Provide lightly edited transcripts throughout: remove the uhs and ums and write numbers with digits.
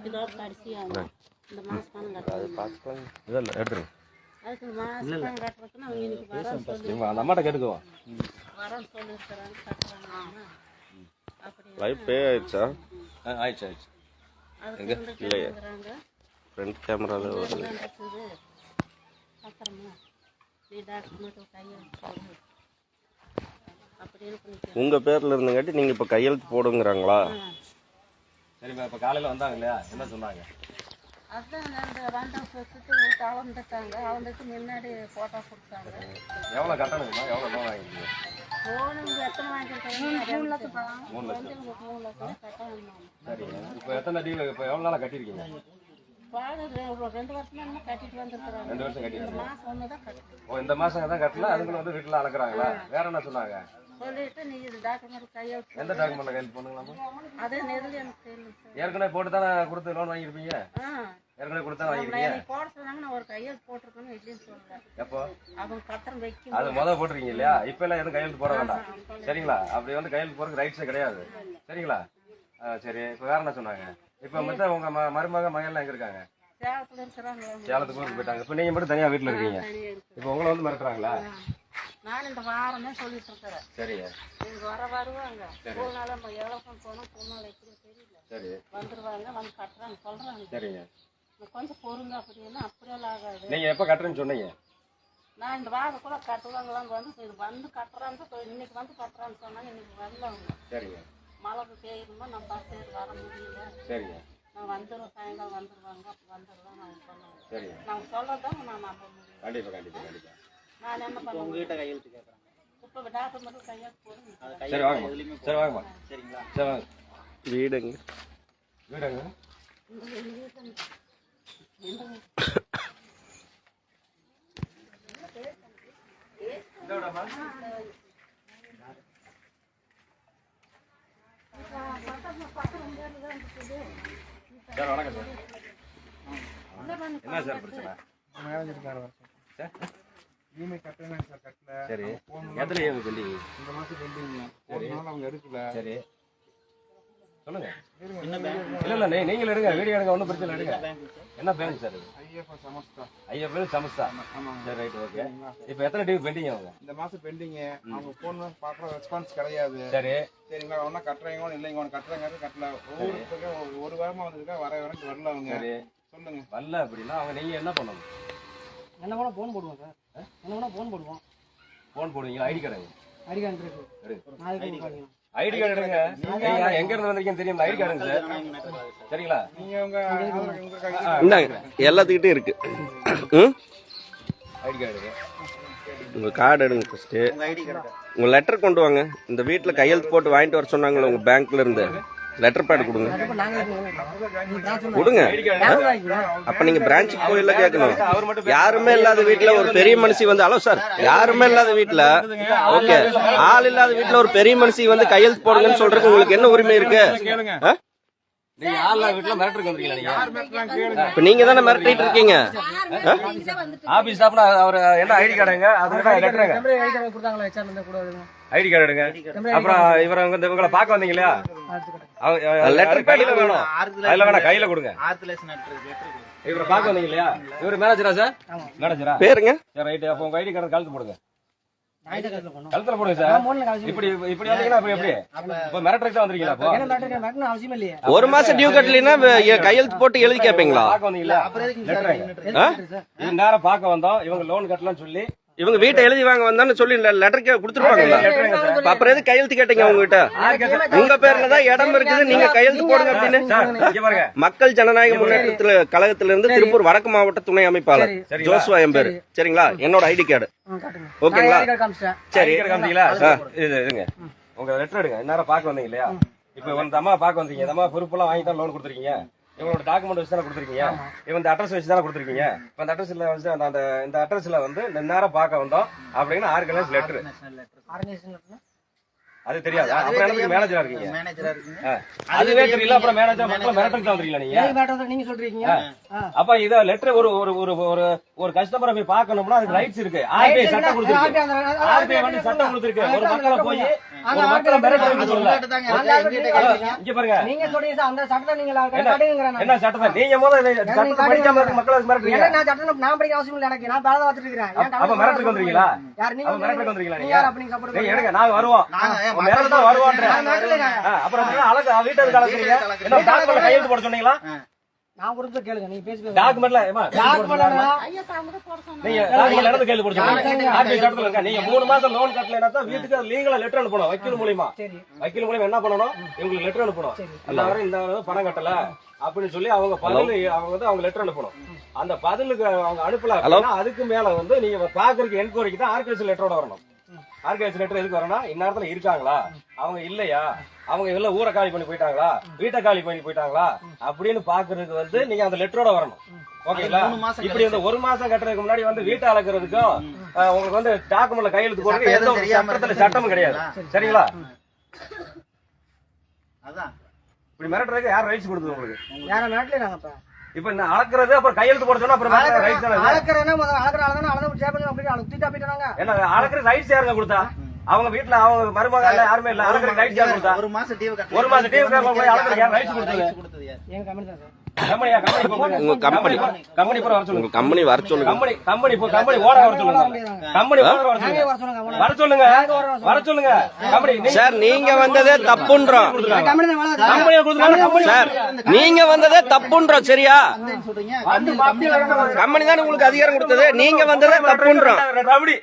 இதோட கடைசியாக இந்த மாதம் பணம் கட்டணும். இதெல்லாம் எடுத்துருங்க. அதுக்கு மாதம் பணம் கட்டுறதுன்னா அவங்க இன்னைக்கு வரேன்னு சொல்லி அந்த அம்மாட்ட கேட்டுக்குவோம். வரேன்னு சொல்லியிருக்கிறாங்க, கட்டுறாங்க. அப்படி லைவ் பே ஆயிடுச்சா? ஆயிடுச்சு ஆயிடுச்சு. அதுக்கு வந்து கேட்குறாங்க. ஃப்ரண்ட் கேமராவில் வருது. இருக்குது அப்புறமா நீ டாக்டர் மட்டும் கையெழுத்து போடு அப்படின்னு பண்ணிக்கிறேன். உங்கள் பேரில் இருந்தங்காட்டி நீங்கள் இப்போ கையெழுத்து போடுங்கிறாங்களா? சரிம்மா, இப்போ காலையில் வந்தாங்க இல்லையா, என்ன சொன்னாங்க? அதுதான் அந்த 2 வருஷத்துக்கு வீட்டு அளந்துட்டாங்க. அளந்துட்டு முன்னாடி ஃபோட்டோ கொடுத்தாங்க. எவ்வளோ கட்டணுங்கம்மா, எவ்வளோ லோன் வாங்கிருக்கீங்க? லோனு எத்தனை வாங்கியிருக்காங்க? 3 லட்சம் வந்து உங்களுக்கு 3 லட்சம் கட்டணும். சரிங்க. இப்போ எத்தனை டிவி, இப்போ எவ்வளோ நாளாக கட்டியிருக்கீங்க? பாடு 2 வருஷமா என்ன கட்டிட்டு வந்துருக்குறாங்க. 2 வருஷம் கட்டியிருக்கீங்க. மாதம் ஒன்று தான் கட்டணும். ஓ, இந்த மாதம் தான் கட்டல, அதுக்குள்ள வந்து வீட்டில் அளக்குறாங்களா? வேற என்ன சொன்னாங்க? சொல்லிட்டு நீ இது டாக்டர் மாதிரி கையெழுத்து. எந்த டாக்குமெண்ட்டில் கையெழுத்து பண்ணுங்களாமா? அதே நெருங்கி எனக்கு தெரியல சார். ஏற்கனவே போட்டு தானே கொடுத்து லோன் வாங்கியிருப்பீங்க? ஏற்கனவே கொடுத்து தான் வாங்கிருக்கீங்க. எனக்கு போட சொன்னாங்க, நான் ஒரு கையெழுத்து போட்டிருக்கேன்னு இல்லைன்னு சொல்றேன். எப்போ? அவங்க பத்திரம் வைக்கும். அது போட்டிருக்கீங்க இல்லையா? இப்போ எல்லாம் எதுவும் கையெழுத்து போட வேண்டாம், சரிங்களா? அப்படி வந்து கையெழுத்து போறதுக்கு ரைட்ஸே கிடையாது, சரிங்களா? சரி, இப்போ வேற என்ன சொன்னாங்க? இப்போ மொத்தம் உங்க மருமக மகன்லாம் எங்க இருக்காங்க? சேலத்தில் இருக்கிறாங்க. சேலத்துக்கு ஊருக்கு போயிட்டாங்க. இப்போ நீங்க மட்டும் தனியா வீட்டில் இருக்கீங்க. இப்போ உங்களை வந்து மிரட்டுறாங்களா? நான் இந்த வாரமே சொல்லிட்டு இருக்கிறேன். சரிங்க. இவங்க வருவாங்க. ஒரு நாள் நம்ம எவ்வளோ போனோம், பொண்ணால் எப்படி தெரியல. சரி, வந்துருவாங்க, வந்து கட்டுறாங்க சொல்றாங்க. சரிங்க. கொஞ்சம் பொருங்க அப்படின்னா அப்படியெல்லாம் ஆகாது. நீங்க எப்போ கட்டுறேன்னு சொன்னீங்க? நான் இந்த வாரம் கூட கட்டுவாங்களான்னு வந்து கட்டுறான்னு இன்னைக்கு வந்து கட்டுறான்னு சொன்னாங்க. இன்னைக்கு வரல அவங்க. சரிங்க. மழை பெய்யுமா, நம்ம பஸ் ஏறி வர முடியல. சரிங்க. நான் வந்துடுவேன், சாயங்காலம் வந்துடுவாங்க, அப்போ வந்துடுவேன் அவங்க சொன்னாங்க. சரிங்க. நாங்கள் சொல்றதுதான் நான் நம்ப முடியும். கண்டிப்பா கண்டிப்பா கண்டிப்பா. நான் என்ன பண்ணுவேன்? உங்ககிட்ட கையெழுத்து கேட்குறாங்க. இப்போ டாக்டர் மட்டும் கையெழுத்து போடுங்க. சரி வாங்கம்மா, சரி வாங்கம்மா. சரிங்களா? சரி வாங்க. வீடுங்க. வீடுங்க. இந்த வீட்டு சார் வணக்கம் சார். என்ன சார் பிரச்சனை? இஎம்ஐ கட்டணும் சார், கட்டல. சரி, எத்தனை இஎம்ஐ பெண்டிங்? இந்த மாதம் பெண்டிங்க. ஒரு நாள் அவங்க எடுக்கல. சரி சொல்லுங்க. இல்ல இல்ல நீங்களும் எடுங்க, வீடியோ எடுங்க, ஒன்றும் பிரச்சனை எடுங்க. என்ன பேங்க் சார் இது? ஐஎஃப்எஸ் சமஸ்தா. ஐஎஃப்எஸ் சமஸ்தா. ஆமாங்க. சரி ரைட் ஓகே. இப்போ எத்தனை டிவி பெண்டிங் அவங்க? இந்த மாதம் பெண்டிங்க. அவங்க ஃபோன் பார்க்குற ரெஸ்பான்ஸ் கிடையாது. சரி சரிங்களா? ஒன்றா கட்டுறீங்க இல்லைங்க, ஒன்று கட்டுறாங்க கட்டல. ஒவ்வொருத்தருக்கும் ஒரு வாரமாக வந்துருக்கா, வரக்கு வரல அவங்க. சரி சொல்லுங்க. வரல அப்படின்னா அவங்க நீங்க என்ன பண்ணணும்? என்ன கூட ஃபோன் போடுவோம் சார். என்ன கூட ஃபோன் போடுவோம். ஃபோன் போடுவீங்களா? ஐடி கார்டு ஐடி கார்டு இருக்கு. எடுங்க. ஐடி கார்டு எடுங்க. நீங்க எங்க இருந்து வந்திருக்கீங்கன்னு தெரியுமா? ஐடி கார்டுங்க சார், சரிங்களா? நீங்கள் உங்க இந்தாங்க, எல்லாத்துக்கிட்டையும் இருக்கு. ஐடி கார்டு எடுங்க. உங்கள் கார்டு எடுங்க ஃபஸ்ட்டு. ID card. உங்கள் லெட்டர் கொண்டு வாங்க. இந்த வீட்டில் கையெழுத்து போட்டு வாங்கிட்டு வர சொன்னாங்களே உங்கள் பேங்க்ல இருந்து, லெட்டர் பேட் கொடுங்க. கொடுங்க. அப்ப நீங்க பிரான்ச்சுக்கு போயில கேட்கணும். யாருமே இல்லாத வீட்டுல ஒரு பெரிய மனுஷி வந்து, ஹலோ சார், யாருமே இல்லாத வீட்டுல, ஓகே, ஆள் இல்லாத வீட்டுல ஒரு பெரிய மனுஷி வந்து கையெழுத்து போடுங்கன்னு சொல்றதுக்கு உங்களுக்கு என்ன உரிமை இருக்கு? நீங்க ஆள் வீட்டுல மிரட்டுக்கு வந்தீங்களா? நீங்க இப்ப நீங்க தானே மிரட்டிட்டு இருக்கீங்க. ஆபீஸ் ஸ்டாஃப்ல அவர் என்ன ஐடி கார்டுங்க, அதுக்கு லெட்டருங்க. ஐடி கார்டு எடுங்க. அப்புறம் இவங்களை பார்க்க வந்தீங்க இல்லையா, லெட்டர் பேட்ல வேணும். அதுல வேணா கையில கொடுங்க. ஆர்த்திலேஷன் லெட்டர். இவரை பார்க்க வந்தீங்க இல்லையா, இவர் மேனேஜரா சார்? மேனேஜரா? பேருங்க? சரி ரைட். அப்போ உங்க ஐடி கார்டு கழுத்து போடுங்க. கழுத்துல போடுங்க சார். இப்படி வந்தீங்கன்னா அப்படி எப்படி இப்ப மிரட்டருக்கு தான் வந்திருக்கீங்களா? அப்போ அவசியம் இல்லையா? ஒரு மாசம் டியூ கட்டலைன்னா கையெழுத்து போட்டு எழுதி கேட்பீங்களா? பார்க்க வந்தீங்களா? இது நேரம் பார்க்க வந்தோம், இவங்க லோன் கட்டலாம்னு சொல்லி இவங்க வீட்டை எழுதி வாங்க வந்தான்னு சொல்லி லெட்டர் கொடுத்துருப்பாங்களா? அப்புறம் எது கையெழுத்து கேட்டீங்க உங்ககிட்ட? உங்க பேர்ல தான் இடம் இருக்குது, நீங்க கையெழுத்து போடுங்க அப்படின்னு. மக்கள் ஜனநாயக முன்னேற்றத்துல கழகத்தில இருந்து திருப்பூர் வடக்கு மாவட்ட துணை அமைப்பாளர் ஜோசுவா என் பேரு, சரிங்களா? என்னோட ஐடி கார்டு ஓகேங்களா? சரி, இதுங்க உங்க லெட்டர் எடுங்க. நேரம் பார்க்க வந்தீங்க இல்லையா, இப்ப இந்த அம்மா பார்க்க வந்தீங்க. இந்த அம்மா பொறுப்பெல்லாம் வாங்கி தான் லோன் கொடுத்துருக்கீங்க. இவங்களோட டாக்குமெண்ட் வச்சு தானே கொடுத்துருக்கீங்க. இந்த அட்ரஸ் வச்சு தானே கொடுத்துருக்கீங்க. இப்போ அந்த அட்ரஸ்ல வச்சு இந்த அட்ரஸ்ல வந்து நேரம் பார்க்க வந்தோம் அப்படின்னு ஆர்கனைஸ் லெட்டர். அது தெரியாது. அப்புறம் எனக்கு மேனேஜரா இருக்கீங்க. மேனேஜரா இருக்கீங்க. அதுவே தெரியல. அப்புறம் மேனேஜர் மக்கள் மிரட்டலுக்கு வந்துறீங்களா நீங்க? ஏன் மேட்டர் நீங்க சொல்றீங்க? அப்ப இத லெட்டர் ஒரு ஒரு ஒரு ஒரு கஸ்டமரை போய் பார்க்கணும்னா அதுக்கு ரைட்ஸ் இருக்கு. ஆர்பிஐ சட்டம் கொடுத்திருக்கு. ஆர்பிஐ வந்து சட்டம் கொடுத்திருக்கு. ஒரு மக்களை போய் ஒரு மக்களை மிரட்டலுக்கு சொல்லல. இங்க பாருங்க. நீங்க சொல்றீங்க அந்த சட்டத்தை நீங்க காட்டுங்கங்கறானே. என்ன சட்டத்தை நீங்க முதல்ல சட்டத்தை படிக்காம இருக்க மக்களை மிரட்டுறீங்க. நான் சட்டம் நான் படிக்க அவசியம் இல்ல எனக்கு. நான் வேலை பார்த்துட்டு இருக்கேன். அப்ப மிரட்டலுக்கு வந்துறீங்களா? யார் நீங்க? மிரட்டலுக்கு வந்துறீங்களா நீங்க யார் அப்ப நீங்க சப்போர்ட் நீங்க எடுங்க. நாங்க வருவோம். மிரட்டல் தான் வருவோம்ன்ற. அப்புறம் அழகு வீட்டுக்கு கலக்குறீங்க. என்ன டாக்குமெண்ட்ல கையெழுத்து போட சொன்னீங்களா? நான் கொடுத்து கேளுங்க. நீங்க பேசி டாக்குமெண்ட்ல டாக்குமெண்ட்ல ஐயா தாமரை போட சொன்னாங்க. நீங்க டாக்குமெண்ட்ல எடுத்து கையெழுத்து போட சொன்னீங்க. ஆர்பிஐ சட்டத்துல இருக்க. நீங்க 3 மாசம் லோன் கட்டலைன்னா தான் வீட்டுக்கு லீகலா லெட்டர் அனுப்பணும். வக்கீல் மூலமா. வக்கீல் மூலமா என்ன பண்ணணும்? இவங்களுக்கு லெட்டர் அனுப்பணும். எல்லாரும் இந்த பணம் கட்டல அப்படின்னு சொல்லி அவங்க பதில் அவங்க வந்து அவங்க லெட்டர் அனுப்பணும். அந்த பதிலுக்கு அவங்க அனுப்பல அப்படின்னா அதுக்கு மேல வந்து நீங்க பாக்குறதுக்கு என்கொயரிக்கு தான் ஆர்கேஎஸ் லெட்டரோட வரணும். ஆர்கேஎஸ் லெட்டர் எதுக்கு வரணும்? இந்நேரத்துல இருக்காங்களா, அவங்க இல்லையா, அவங்க எல்லாம் ஊரை காலி பண்ணி போயிட்டாங்களா, வீட்டை காலி பண்ணி போயிட்டாங்களா அப்படின்னு பாக்குறதுக்கு வந்து நீங்க அந்த லெட்டரோட வரணும். ஓகேங்களா? இப்படி இந்த 1 மாசம் கட்டுறதுக்கு முன்னாடி வந்து வீட்டை அளக்குறதுக்கும் உங்களுக்கு வந்து டாக்குமெண்ட்ல கையெழுத்து போடுறது எந்த ஒரு சட்டத்துல சட்டமும் கிடையாது. சரிங்களா? அதான் இப்படி மிரட்டுறதுக்கு யார் ரைட்ஸ் கொடுத்தது உங்களுக்கு? யார நாட்ல நாங்கப்பா இப்ப இந்த அளக்குறது அப்புறம் கையெழுத்து போட சொன்னா அப்புறம் ரைட்ஸ் தானே? அளக்கறேன்னா முதல்ல அளக்கறனால அளந்து சேப்பங்க அப்படி அளந்து போயிட்டாங்க. என்ன அளக்குற ரைட்ஸ் யாருங்க கொடுத்தா? அவங்க வீட்டுல அவங்க மருமக இல்ல யாருமே இல்ல. அளக்குற ரைட்ஸ் யார் கொடுத்தா? 1 மாசம் டிவி கட்ட 1 மாசம் டிவி கட்ட போய் அளக்குற யார் ரைட்ஸ் கொடுத்தது? எங்க கம்பெனி தான் சார். கம்பெனியா? உங்க கம்பெனி கம்பெனி போற வர சொல்லுங்க. உங்க கம்பெனி வர சொல்லுங்க. கம்பெனி ஓட வர சொல்லுங்க. கம்பெனி ஓட வர சொல்லுங்க. வர சொல்லுங்க. வர சொல்லுங்க. கம்பெனி சார் நீங்க வந்ததே தப்புன்றோம். கம்பெனி தான் வேலை கம்பெனியை கொடுத்துறாங்க. கம்பெனி சார் நீங்க வந்ததே தப்புன்றோம். சரியா? சொல்றீங்க. கம்பெனி தானே உங்களுக்கு அதிகாரம் கொடுத்தது. நீங்க வந்ததே தப்புன்றோம். ரவுடி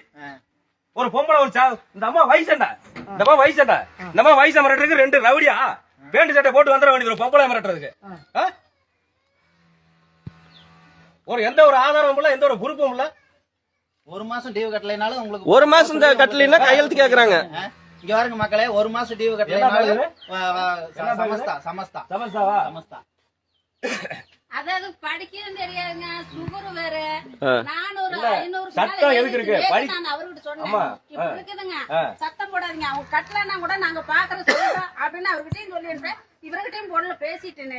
ஒரு பொம்பளை ஒரு இந்த அம்மா வயசுண்டா, இந்த அம்மா வயசுண்டா, இந்த அம்மா வயசு மிரட்டுறதுக்கு 2 ரவுடியா பேண்ட் சட்டை போட்டு வந்துட வேண்டியது ஒரு பொம்பளை மிரட்டுறதுக்கு. ஒரு எந்த ஒரு ஆதாரமும் இல்ல, எந்த ஒரு பொறுப்பும் இல்ல. 1 மாசம் டிவி கட்டலைனாலும் உங்களுக்கு 1 மாசம் கட்டலைன்னா கையெழுத்து கேக்குறாங்க. இங்க பாருங்க மக்களே, 1 மாசம் டிவி கட்டலைனாலும் சமஸ்தா சமஸ்தாவா? சமஸ்தா அதாவது படிக்கவும் தெரியாதுங்க, சுகர் வேற. நான் ஒரு 500 சட்டம் எதுக்கு இருக்கு? நான் அவர்கிட்ட சொன்னேன், இப்படி இருக்குதுங்க, சத்தம் போடாதீங்க, அவங்க கட்டலன்னா கூட நாங்க பாக்குற சொல்றோம் அப்படின்னு அவர்கிட்டயும் சொல்லியிருப்பேன். இவர்கிட்டயும் போன்ல பேசிட்டேன்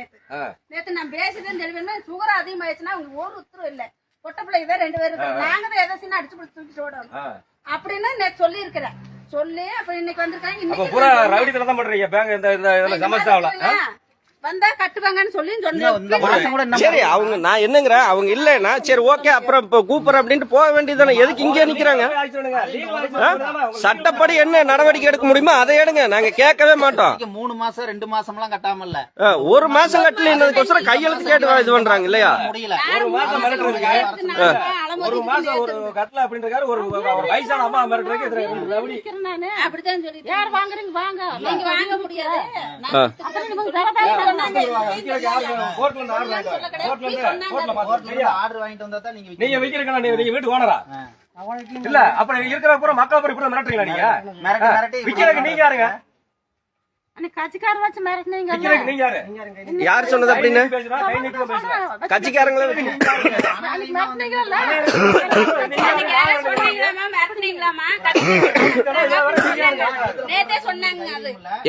நேத்து நான் பேசிட்டேன்னு தெரியுமே. சுகர் அதிகமாயிடுச்சுன்னா அவங்க ஒரு உத்தரவு இல்ல, பொட்ட பிள்ளை இவன் 2 பேரும் இருக்கு, நாங்க தான் எதாச்சும் அடிச்சு பிடிச்சி தூக்கிட்டு ஓடணும் அப்படின்னு நேற்று சொல்லி இருக்கிறேன். சொல்லி அப்ப இன்னைக்கு வந்திருக்காங்க. இன்னைக்கு ரவுடி தான் பண்றீங்க பேங்க் இந்த சமஸ்தாவில வந்தா கட்டுவாங்கன்னு சொல்லி சொன்னேன். சரி அவங்க நான் என்னங்கிறேன், அவங்க இல்லைன்னா சரி ஓகே அப்புறம் இப்ப கூப்பிடுறேன் அப்படின்ட்டு போக வேண்டியதுதானே. எதுக்கு இங்கே நிக்கிறாங்க? சட்டப்படி என்ன நடவடிக்கை எடுக்க முடியுமோ அதை எடுங்க, நாங்க கேட்கவே மாட்டோம். 3 மாசம் 2 மாசம் எல்லாம் கட்டாம இல்ல, 1 மாசம் கட்டலன்றதுக்கோசரம் கையெழுத்து கேட்டு இது பண்றாங்க இல்லையா? முடியல. 1 மாசம் மிரட்டுறதுக்கு 1 மாசம் ஒரு கட்டல அப்படின்றாரு. ஒரு வயசான அம்மா மிரட்டுறதுக்கு ரவுடி அப்படித்தான் சொல்லி யார் வாங்குறீங்க வாங்க, நீங்க வாங்க முடியாது. ஆர்டர் வாங்கிட்டு வந்தா தான் நீங்க நீங்க விக்கிறீங்களா? நீங்க வீட்டு ஓனரா இல்ல? அப்ப இருக்கிற பூரா மக்கள் பூரா இப்படி மிரட்டுறீங்களா? நீங்க மிரட்டி விக்கிறதுக்கு நீங்க யாருங்க? கட்சிக்கார வச்சு மிரட்டினீங்க. விக்கிறதுக்கு நீங்க யாரு? யார் சொன்னது அப்படின்னு? கை நீட்டி பேசுறேன். கட்சிக்காரங்களே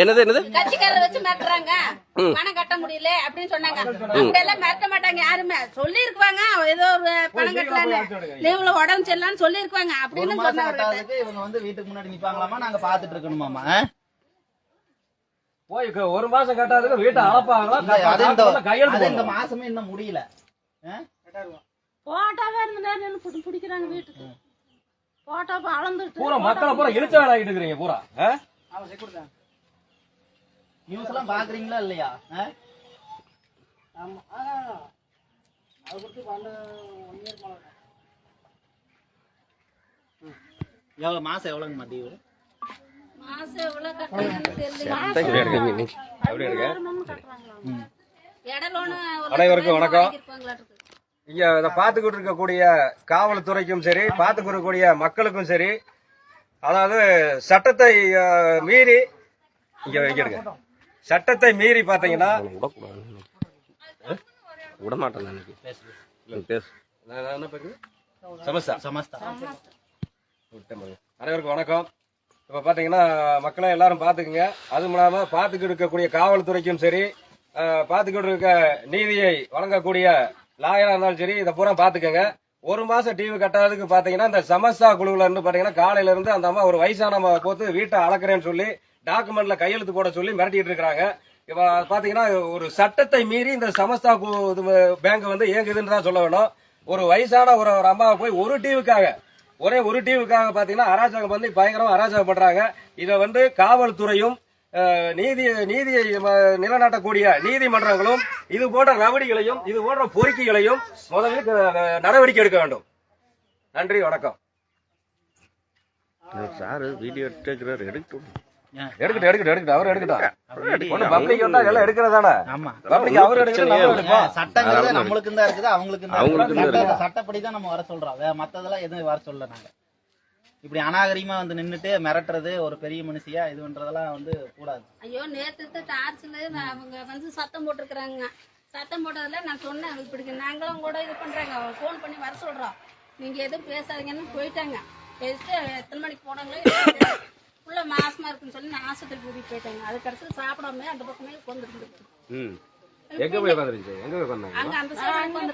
என்னது என்னது கட்சிக்காரர் வச்சு மிரட்டுறாங்க, பணம் கட்ட முடியல அப்படின்னு சொன்னாங்க. அப்படியெல்லாம் மிரட்ட மாட்டாங்க யாருமே. சொல்லி இருக்குவாங்க ஏதோ ஒரு பணம் கட்டலான்னு, லீவ்ல உடம்பு சரியில்லான்னு சொல்லி இருக்குவாங்க அப்படின்னு சொன்னாங்க. இவங்க வந்து வீட்டுக்கு முன்னாடி நிப்பாங்களாமா, நாங்க பாத்துட்டு இருக்கணுமாமா. போய் 1 மாசம் கட்டாதுக்கு வீட்டை அளப்பாங்களா? கையெழுத்து இந்த மாசமே இன்னும் முடியல. போட்டாவே இருந்து பிடிக்கிறாங்க வீட்டுக்கு. போட்டா அளந்துட்டு பூரா மக்களை பூரா இழுச்ச வேலை ஆகிட்டு இருக்கிறீங்க பூரா. நியூஸ் எல்லாம் பாக்குறீங்களா இல்லையா? எவ்வளவு மாசம் எவ்வளவுங்க டிவி? மாசம் எவ்வளவு கட்டுறாங்கன்னு தெரியல. அனைவருக்கும் வணக்கம். இங்க இதை பார்த்துக்கிட்டு இருக்கக்கூடிய காவல்துறைக்கும் சரி, பார்த்துக்கிட்டு இருக்கக்கூடிய மக்களுக்கும் சரி, அதாவது சட்டத்தை மீறி இங்க வைக்கிறங்க, சட்டத்தை மீறி பாத்தீங்கன்னா விட மாட்டேன். சமஸ்தா. சமஸ்தா. அனைவருக்கும் வணக்கம். இப்ப பாத்தீங்கன்னா மக்களே எல்லாரும் பாத்துக்குங்க. அதுவும் இல்லாம பாத்துக்கிட்டு இருக்கக்கூடிய காவல்துறைக்கும் சரி, பாத்துக்கிட்டு இருக்க நீதியை வழங்கக்கூடிய லாயரா இருந்தாலும் சரி, இதை பூரா பாத்துக்கங்க. ஒரு மாசம் டிவி கட்டாததுக்கு பாத்தீங்கன்னா இந்த சமஸ்தா குழுவுல இருந்து பாத்தீங்கன்னா காலையில இருந்து அந்த அம்மா ஒரு வயசான போத்து வீட்டை அளக்குறேன்னு சொல்லி டாக்குமெண்ட்ல கையெழுத்து போட சொல்லி மிரட்டிட்டு இருக்காங்க. இப்ப பாத்தீங்கன்னா ஒரு சட்டத்தை மீறி இந்த சமஸ்தா பேங்க் வந்து இயங்குதுன்னு தான் சொல்ல வேணும். ஒரு வயசான ஒரு அம்மாவை போய் ஒரு டிவிக்காக பாத்தீங்கன்னா அராஜகம் வந்து பயங்கரமா அராஜகம் பண்றாங்க. இதை வந்து காவல்துறையும் நீதியை நிலைநாட்டக்கூடிய நீதிமன்றங்களும் இது போன்ற ரவடிகளையும் இது போன்ற பொறுக்கிகளையும் முதலில் நடவடிக்கை எடுக்க வேண்டும். நன்றி, வணக்கம். சார் வீடியோ எடுக்கிறாரு, எடுக்கட்டும் அவர் எடுக்கட்டும். பப்ளிக் வந்தா எல்லாம் எடுக்கிறதானே. ஆமா, பப்ளிக் அவர் எடுக்கிறது. சட்டங்கிறது நம்மளுக்கு தான் இருக்குது, அவங்களுக்கு சட்டப்படிதான் நம்ம வர சொல்றோம். மத்ததெல்லாம் எதுவும் வர சொல்ல. நாங்க இப்படி அநாகரிகமா வந்து நின்னுட்டு மிரட்டுறது ஒரு பெரிய மனுஷியா இது பண்றதெல்லாம் வந்து கூடாது. ஐயோ, நேத்து டார்ச்ல அவங்க வந்து சத்தம் போட்டிருக்கிறாங்க. சத்தம் போட்டதுல நான் சொன்னேன், இப்படி நாங்களும் கூட இது பண்றாங்க, போன் பண்ணி வர சொல்றோம், நீங்க எதுவும் பேசாதீங்கன்னு போயிட்டாங்க. பேசிட்டு எத்தனை மணிக்கு போனாங்களோ உள்ள மாசமா இருக்குன்னு சொல்லி நான் ஆஸ்பத்திரி கூட்டிட்டு போயிட்டாங்க. அது கடைசியில் சாப்பிடாம அந்த பக்கமே கொண்டு எங்க போய் உட்காந்துருச்சு? எங்க போய் உட்காந்தாங்க? அங்க அந்த சைடு வந்து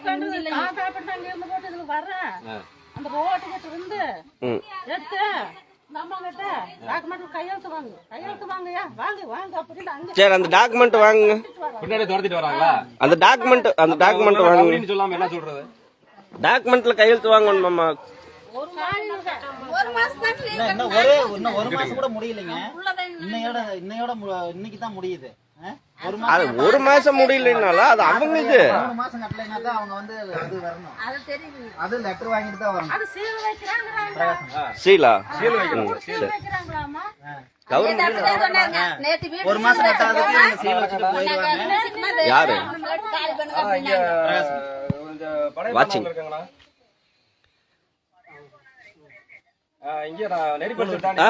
வர்றேன் அந்த ரோட்டுக்கிட்ட இருந்து எடுத்து நம்மகிட்ட டாக்குமெண்ட் கையெழுத்து வாங்கயா வாங்க அப்படின்னு அங்க சரி அந்த டாக்குமெண்ட் வாங்குங்க. பின்னாடி துரத்திட்டு வராங்களா? அந்த டாக்குமெண்ட் வாங்குங்க. சொல்லாம என்ன சொல்றது? டாக்குமெண்ட்ல கையெழுத்து வாங்கணும் மாமா. ஒரு மாசம் தான் இன்னும் ஒரு மாசம் கூட முடியலைங்க. இன்னைக்கு தான் முடியுது. ஒரு மாசம் முடியலனாலும் அது அவங்களுக்கு 3 மாசம் கட்டலைன்னா தான் அவங்க வந்து அது வரணும். அது தெரியுது. அது லெட்டர் வாங்கிட்டு தான் வரணும். அது சீல் வைக்கறாங்கறாங்க. சீலா சீல் வைக்கணும். சீல் வைக்கறாங்களாமா? கவர்மெண்ட் ஒரு மாசம் கட்டாததுக்கு நீங்க சீல் வச்சிட்டு போயிடுவாங்க. யாரு? வாட்சிங் இருக்காங்களா? இங்க நெறிப்பட்டு தாண்டி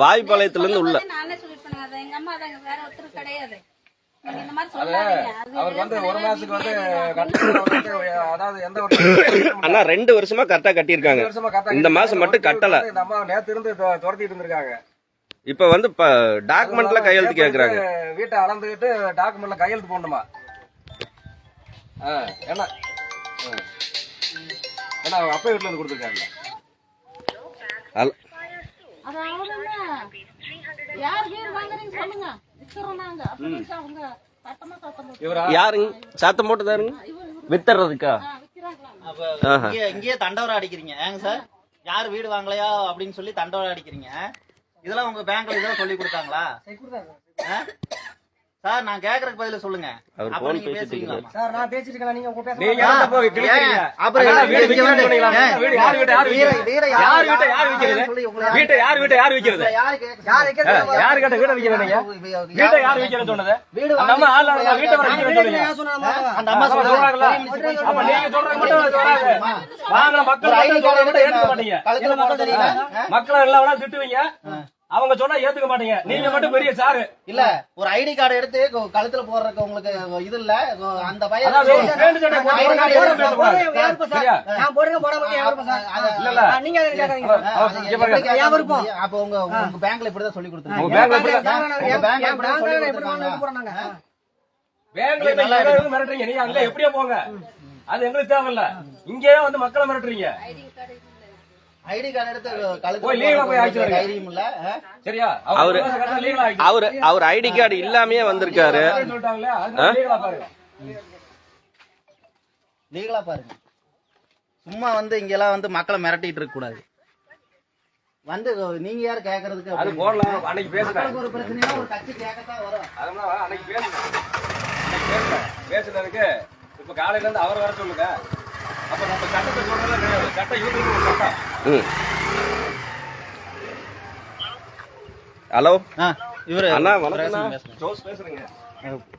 வாய்ப்பாளையத்துல இருந்து உள்ள நானே சொல்லிருப்பேன். அது எங்க அம்மா அதாங்க, வேற ஒருத்தர் கிடையாது. நீங்க இந்த மாதிரி அவர் சொல்லாதீங்க. வந்து ஒரு மாசத்துக்கு வந்து அதாவது எந்த ஒரு அண்ணா 2 வருஷமா கரெக்டா கட்டியிருக்காங்க. இந்த மாசம் மட்டும் கட்டல. இந்த அம்மா நேத்து இருந்து துரத்திட்டு இருந்திருக்காங்க. இப்ப வந்து டாக்குமெண்ட்ல கையெழுத்து கேக்குறாங்க. வீட்டை அளந்துகிட்டு டாக்குமெண்ட்ல கையெழுத்து போடணுமா? என்ன அவங்க அப்பா வீட்டுல இருந்து கொடுத்துருக்காங்க. யாருங்க சத்தம் போட்டுதாருங்க வித்துறதுக்கா? இங்கேயே தண்டவரம் அடிக்கிறீங்க ஏங்க சார்? யாரு வீடு வாங்கலையா அப்படின்னு சொல்லி தண்டவரம் அடிக்கிறீங்க. இதெல்லாம் உங்க பேங்க்ல இதெல்லாம் சொல்லி கொடுத்தாங்களா சார்? நான் கேக்குறதுக்கு பதில சொல்லுங்க. அவர் நீங்க பேசுவீங்களா சார்? நான் பேசிட்டு இருக்கேன், நீங்க உங்க பேச நீங்க என்ன போய் கிளிக்கிறீங்க? அப்புறம் வீடு விக்கிறது பண்ணீங்களா? வீடு யார் வீட்டை யார் விக்கிறது? யார் வீட்டை யார் விக்கிறது? வீட்டை யார் விக்கிறது? யார் கேட்ட வீட்டை விக்கிறது? நீங்க வீட்டை யார் விக்கிறது சொன்னது? நம்ம ஆளா வீட்டை வர விக்கிறது சொன்னீங்க. அந்த அம்மா சொல்றாங்களா? அப்ப நீங்க சொல்றது மட்டும் வராது. வாங்க மக்கள் மட்டும் ஏத்துக்க மாட்டீங்க. கழுத்துல போட தெரியல. மக்கள் எல்லாம் வேணா திட்டுவீங்க, அவங்க சொன்னா ஏத்துக்க மாட்டீங்க. நீங்க மட்டும் பெரிய சாரு இல்ல. ஒரு ஐடி கார்டு எடுத்து கழுத்துல போடுறதுக்கு உங்களுக்கு இது இல்ல. அந்த பையன் அப்ப உங்க பேங்க்ல இப்படிதான் சொல்லி கொடுத்துருக்காங்க. மிரட்டுறீங்க. நீங்க அங்க எப்படியா போங்க, அது எங்களுக்கு தேவையில்ல. இங்கேயே வந்து மக்களை மிரட்டுறீங்க. ஐடி கார்டு எடுத்து சரியா? அவர் ஐடி கார்டு இல்லாமயே வந்திருக்காரு. லீகலா பாருங்க. சும்மா வந்து இங்க எல்லாம் வந்து மக்களை மிரட்டிட்டு இருக்க கூடாது. வந்து நீங்க யாரு கேக்குறதுக்கு? அது போடலாம். அன்னைக்கு பேசுறேன். ஒரு பிரச்சனைனா ஒரு கட்சி கேட்கத்தான் வரும். அதனால அன்னைக்கு பேசுனதுக்கு இப்ப காலையில இருந்து அவர் வர சொல்லுங்க. அப்ப நம்ம சட்டத்தை சொல்றதே கிடையாது. சட்டம் யூடியூப் சட்டம். ஹலோ இவரு அண்ணா வணக்கம். பேசுறேங்க.